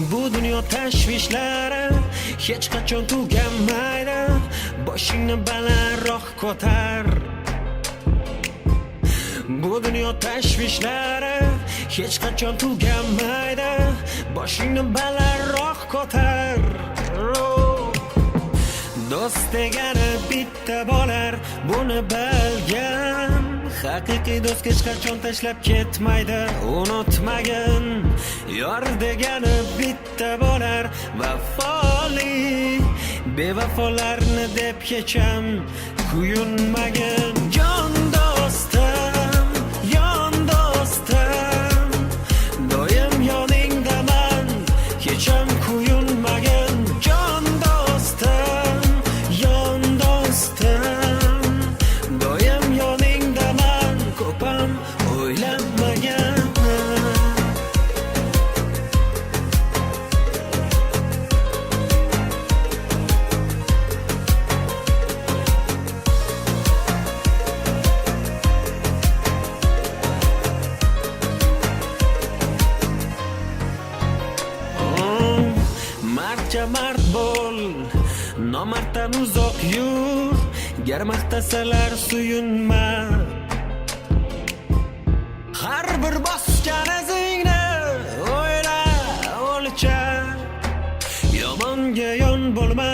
Bu dunyo tashvishlari hech qachon tugamaydi. Boshingni balandroq ko'tar. Bu dunyo tashvishlari hech qachon tugamaydi. Boshingni balandroq ko'tar. Do'st degani bitta bo'lar, buni bilgan. Haqiqiy do'st hech qachon tashlab ketmaydi, unutmagin. Yor degani bitta bo'lar, vafoli. Bevafolarni deb hecham kuyunmagin. Jon do'stim, yon do'stim, doim yoningdaman, hecham kuyunmagin. Jon do'stim, yon do'stim, doim yoningdaman, ko'pam o'ylamagan. Mardcha mard bo'l, nomarddan uzoq yur. Gar maqtasalar suyunma. Har bir bosgan izingni o'yla, o'lcha. Yomonga yon bo'lma.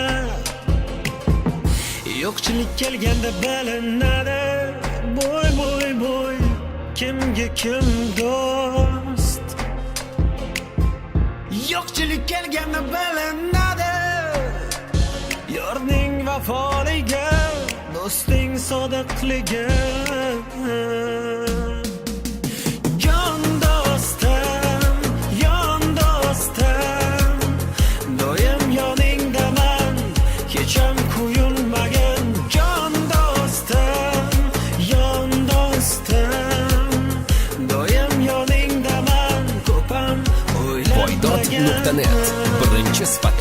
Yo'qchilik kelganda bilinadi. Boy boy boy, kimga kim do'st. Yo'qchilik kelganda bilinadi. Yorning vafoligi, do'sting sodiqligi. Jon do'stim, yon do'stim, doim yoningdaman, hecham kuyunmagin. Jon do'stim, yon do'stim, doim yoningdaman, ko'pam o'ylamagan. Foydot.net birinchi sifatida